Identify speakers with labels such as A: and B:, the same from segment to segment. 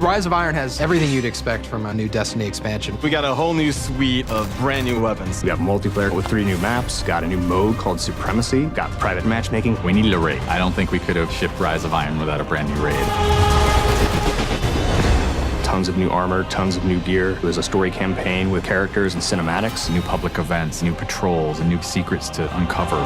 A: Rise of Iron has everything you'd expect from a new Destiny expansion.
B: We got a whole new suite of brand new weapons.
C: We have multiplayer with 3 new maps, got a new mode called Supremacy, got private matchmaking. We needed a raid.
D: I don't think we could have shipped Rise of Iron without a brand new raid.
C: Tons of new armor, tons of new gear. There's a story campaign with characters and cinematics.
D: New public events, new patrols, and new secrets to uncover.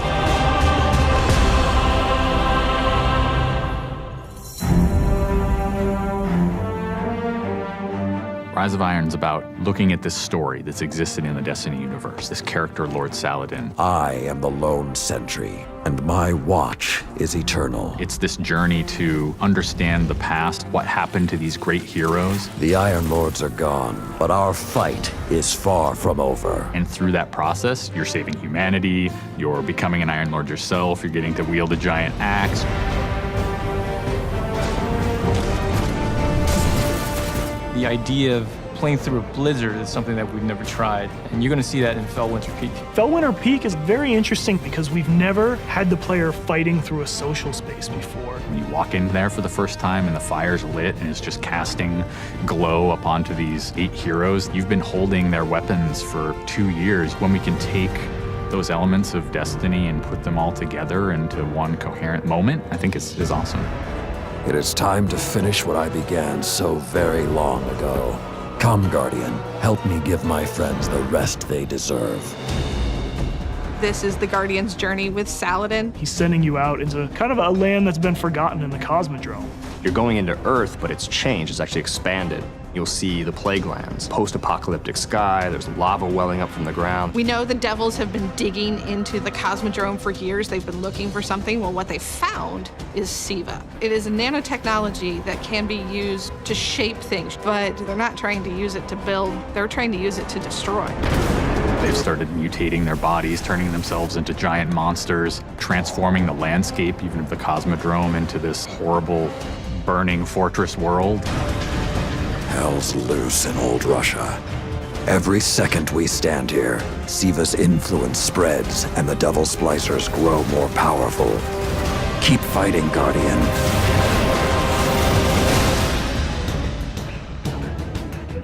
D: Rise of Iron's about looking at this story that's existed in the Destiny universe, this character, Lord Saladin.
E: I am the lone sentry, and my watch is eternal.
D: It's this journey to understand the past, what happened to these great heroes.
E: The Iron Lords are gone, but our fight is far from over.
D: And through that process, you're saving humanity, you're becoming an Iron Lord yourself, you're getting to wield a giant axe.
F: The idea of playing through a blizzard is something that we've never tried, and you're going to see that in Fellwinter Peak.
G: Fellwinter Peak is very interesting because we've never had the player fighting through a social space before.
D: When you walk in there for the first time and the fire's lit and it's just casting glow up onto these 8 heroes, you've been holding their weapons for 2 years. When we can take those elements of Destiny and put them all together into one coherent moment, I think is awesome.
E: It is time to finish what I began so very long ago. Come, Guardian, help me give my friends the rest they deserve.
H: This is the Guardian's journey with Saladin.
G: He's sending you out into kind of a land that's been forgotten in the Cosmodrome.
C: You're going into Earth, but it's changed, it's actually expanded. You'll see the plague lands, post-apocalyptic sky, there's lava welling up from the ground.
H: We know the devils have been digging into the Cosmodrome for years. They've been looking for something. Well, what they found is SCEVA. It is a nanotechnology that can be used to shape things, but they're not trying to use it to build, they're trying to use it to destroy.
D: They've started mutating their bodies, turning themselves into giant monsters, transforming the landscape, even of the Cosmodrome, into this horrible, burning fortress world.
E: Hell's loose in old Russia. Every second we stand here, SCEVA's influence spreads and the Devil Splicers grow more powerful. Keep fighting, Guardian.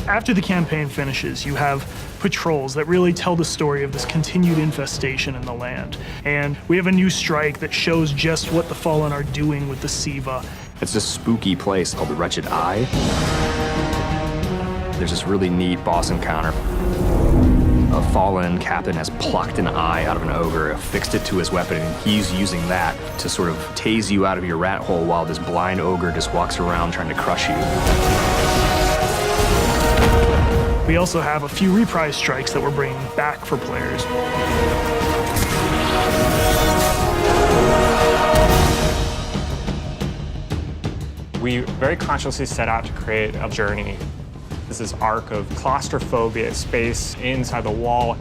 G: After the campaign finishes, you have patrols that really tell the story of this continued infestation in the land. And we have a new strike that shows just what the Fallen are doing with the SCEVA.
C: It's this spooky place called the Wretched Eye. There's this really neat boss encounter. A fallen captain has plucked an eye out of an ogre, affixed it to his weapon, and he's using that to sort of tase you out of your rat hole while this blind ogre just walks around trying to crush you.
G: We also have a few reprise strikes that we're bringing back for players.
I: We very consciously set out to create a journey. This arc of claustrophobia, space inside the wall.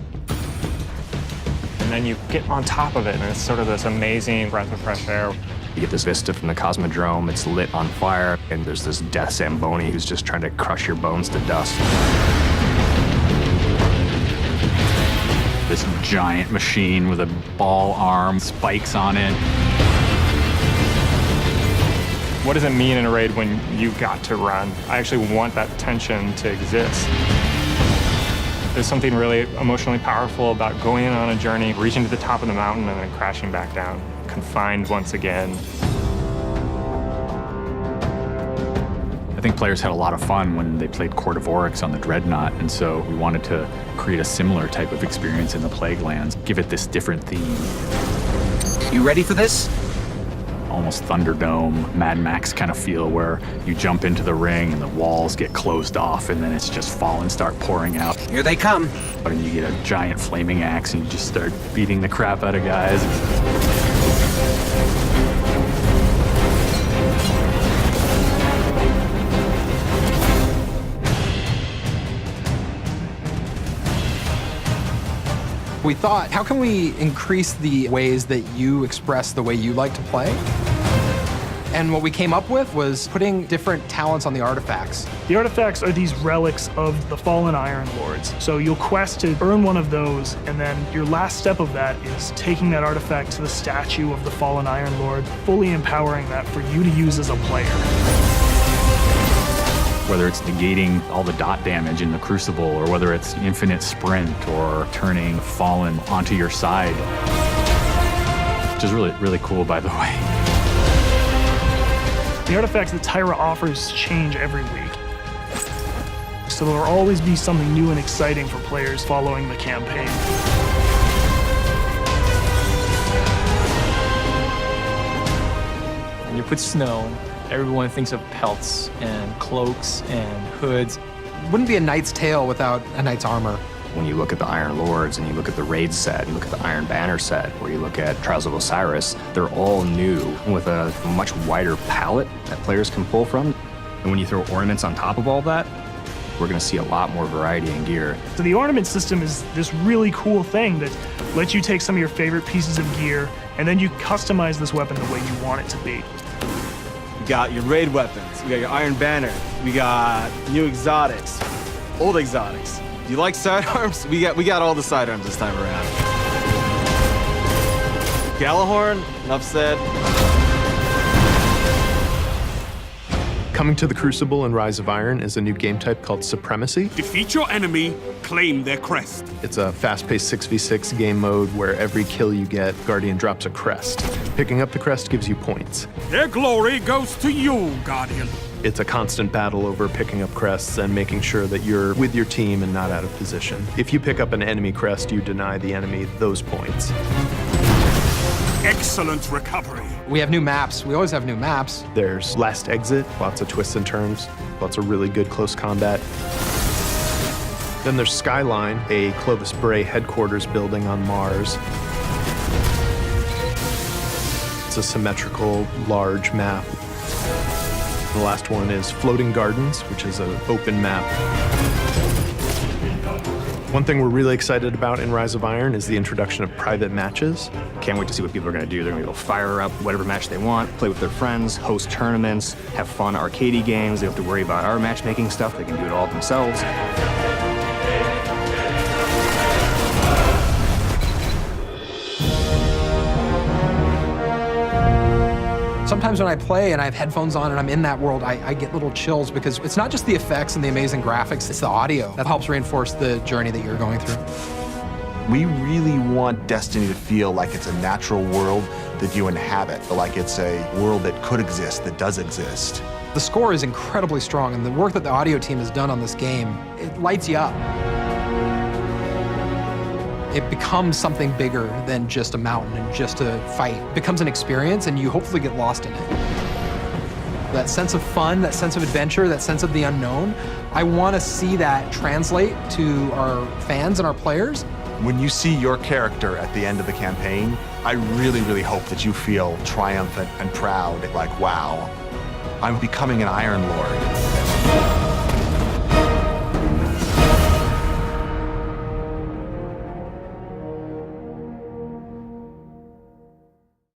I: And then you get on top of it, and it's sort of this amazing breath of fresh air.
C: You get this vista from the Cosmodrome, it's lit on fire, and there's this death Zamboni who's just trying to crush your bones to dust.
D: This giant machine with a ball arm, spikes on it.
I: What does it mean in a raid when you've got to run? I actually want that tension to exist. There's something really emotionally powerful about going on a journey, reaching to the top of the mountain and then crashing back down, confined once again.
D: I think players had a lot of fun when they played Court of Oryx on the Dreadnought, and so we wanted to create a similar type of experience in the Plague Lands, give it this different theme.
A: You ready for this?
D: Almost Thunderdome, Mad Max kind of feel where you jump into the ring and the walls get closed off and then it's just fallen start pouring out.
A: Here they come.
D: And you get a giant flaming axe and you just start beating the crap out of guys.
A: We thought, how can we increase the ways that you express the way you like to play? And what we came up with was putting different talents on the artifacts.
G: The artifacts are these relics of the fallen Iron Lords. So you'll quest to earn one of those, and then your last step of that is taking that artifact to the statue of the fallen Iron Lord, fully empowering that for you to use as a player.
D: whether it's negating all the dot damage in the Crucible, or whether it's infinite sprint, or turning Fallen onto your side, which is really, really cool, by the way.
G: The artifacts that Tyra offers change every week. So there will always be something new and exciting for players following the campaign.
F: When you put snow, everyone thinks of pelts and cloaks and hoods.
A: Wouldn't be a knight's tale without a knight's armor.
C: When you look at the Iron Lords and you look at the Raid set, you look at the Iron Banner set, or you look at Trials of Osiris, they're all new with a much wider palette that players can pull from. And when you throw ornaments on top of all that, we're going to see a lot more variety in gear.
G: So the ornament system is this really cool thing that lets you take some of your favorite pieces of gear and then you customize this weapon the way you want it to be.
B: We got your raid weapons, we got your Iron Banner, we got new exotics, old exotics. Do you like sidearms? We got all the sidearms this time around. Galahorn, enough said.
J: Coming to the Crucible and Rise of Iron is a new game type called Supremacy.
K: Defeat your enemy, claim their crest.
J: It's a fast-paced 6v6 game mode where every kill you get, Guardian drops a crest. Picking up the crest gives you points.
K: Their glory goes to you, Guardian.
J: It's a constant battle over picking up crests and making sure that you're with your team and not out of position. If you pick up an enemy crest, you deny the enemy those points.
K: Excellent recovery.
A: We have new maps. We always have new maps.
J: There's Last Exit, lots of twists and turns, lots of really good close combat. Then there's Skyline, a Clovis Bray headquarters building on Mars. It's a symmetrical, large map. The last one is Floating Gardens, which is an open map. One thing we're really excited about in Rise of Iron is the introduction of private matches.
C: Can't wait to see what people are going to do. They're going to go fire up whatever match they want, play with their friends, host tournaments, have fun arcadey games. They don't have to worry about our matchmaking stuff. They can do it all themselves.
A: Sometimes when I play and I have headphones on and I'm in that world, I get little chills because it's not just the effects and the amazing graphics, it's the audio that helps reinforce the journey that you're going through.
L: We really want Destiny to feel like it's a natural world that you inhabit, like it's a world that could exist, that does exist.
A: The score is incredibly strong, and the work that the audio team has done on this game, it lights you up. It becomes something bigger than just a mountain and just a fight. It becomes an experience, and you hopefully get lost in it. That sense of fun, that sense of adventure, that sense of the unknown, I want to see that translate to our fans and our players.
L: When you see your character at the end of the campaign, I really, really hope that you feel triumphant and proud, like, wow, I'm becoming an Iron Lord.